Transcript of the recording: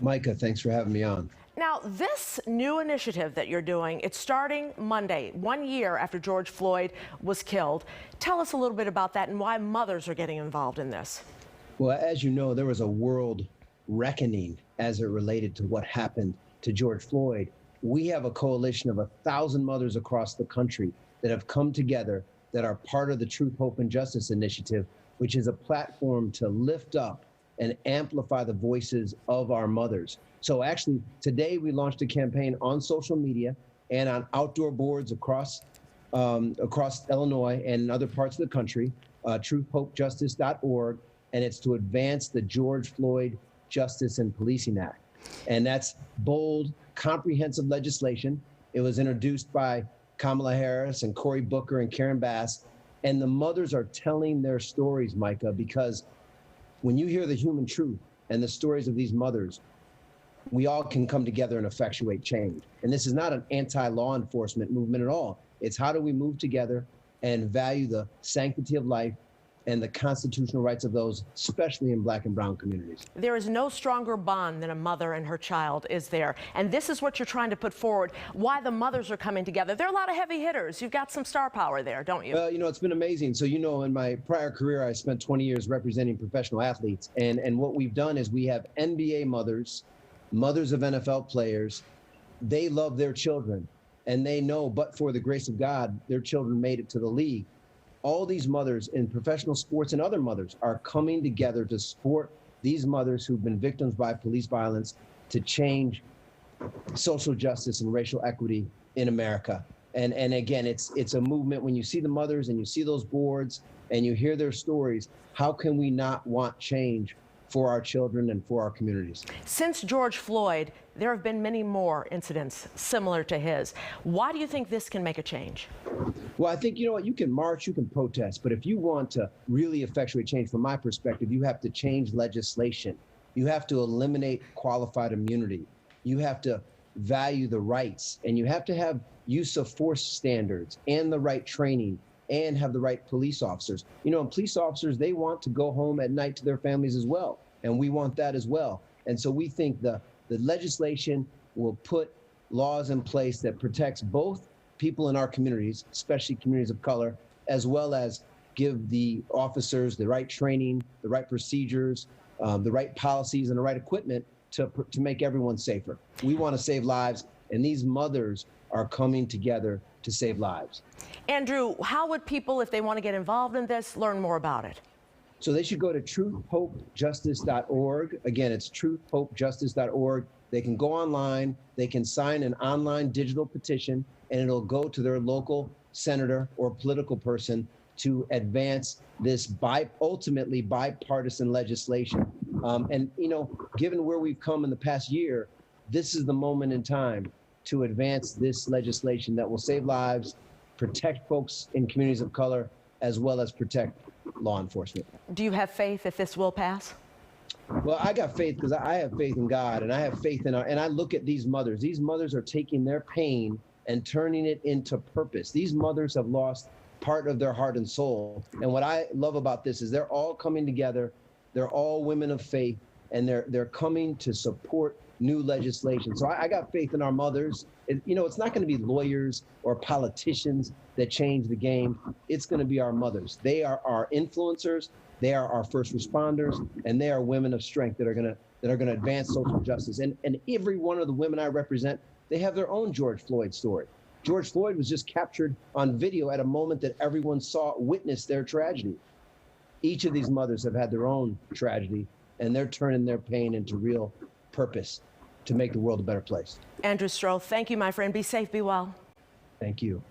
Micah, thanks for having me on. Now, this new initiative that you're doing, it's starting Monday, 1 year after George Floyd was killed. Tell us a little bit about that and why mothers are getting involved in this. Well, as you know, there was a world reckoning as it related to what happened to George Floyd. We have a coalition of 1,000 mothers across the country that have come together that are part of the Truth, Hope, and Justice Initiative, which is a platform to lift up and amplify the voices of our mothers. So actually, today we launched a campaign on social media and on outdoor boards across Illinois and in other parts of the country, truthhopejustice.org, and it's to advance the George Floyd Justice and Policing Act. And that's bold, comprehensive legislation. It was introduced by Kamala Harris and Cory Booker and Karen Bass. And the mothers are telling their stories, Micah, because when you hear the human truth and the stories of these mothers, we all can come together and effectuate change. And this is not an anti-law enforcement movement at all. It's how do we move together and value the sanctity of life and the constitutional rights of those, especially in Black and brown communities. There is no stronger bond than a mother and her child, is there? And this is what you're trying to put forward, why the mothers are coming together. There are a lot of heavy hitters. You've got some star power there, don't you? Well, it's been amazing. So, in my prior career, I spent 20 years representing professional athletes. And what we've done is we have NBA mothers, mothers of NFL players. They love their children. And they know, but for the grace of God, their children made it to the league. All these mothers in professional sports and other mothers are coming together to support these mothers who've been victims by police violence to change social justice and racial equity in America. And again, it's a movement. When you see the mothers and you see those boards and you hear their stories, how can we not want change for our children and for our communities? Since George Floyd, there have been many more incidents similar to his. Why do you think this can make a change? Well, I think, you can march, you can protest, but if you want to really effectuate change, from my perspective, you have to change legislation. You have to eliminate qualified immunity. You have to value the rights, and you have to have use of force standards and the right training and have the right police officers. And police officers, they want to go home at night to their families as well. And we want that as well. And so we think the legislation will put laws in place that protects both people in our communities, especially communities of color, as well as give the officers the right training, the right procedures, the right policies, and the right equipment to make everyone safer. We want to save lives, and these mothers are coming together to save lives. Andrew, how would people, if they want to get involved in this, learn more about it? So they should go to truthhopejustice.org. Again, it's truthhopejustice.org. They can go online, they can sign an online digital petition, and it'll go to their local senator or political person to advance this ultimately bipartisan legislation. And given where we've come in the past year, this is the moment in time to advance this legislation that will save lives, protect folks in communities of color, as well as protect law enforcement. Do you have faith that this will pass? Well, I got faith because I have faith in God, and I have faith in and I look at these mothers. These mothers are taking their pain and turning it into purpose. These mothers have lost part of their heart and soul. And what I love about this is they're all coming together. They're all women of faith, and they're coming to support new legislation. So I got faith in our mothers. It's not going to be lawyers or politicians that change the game. It's going to be our mothers. They are our influencers. They are our first responders, and they are women of strength that are going to advance social justice. And every one of the women I represent, they have their own George Floyd story. George Floyd was just captured on video at a moment that everyone witnessed their tragedy. Each of these mothers have had their own tragedy, and they're turning their pain into real purpose to make the world a better place. Andrew Stroh, thank you, my friend. Be safe, be well. Thank you.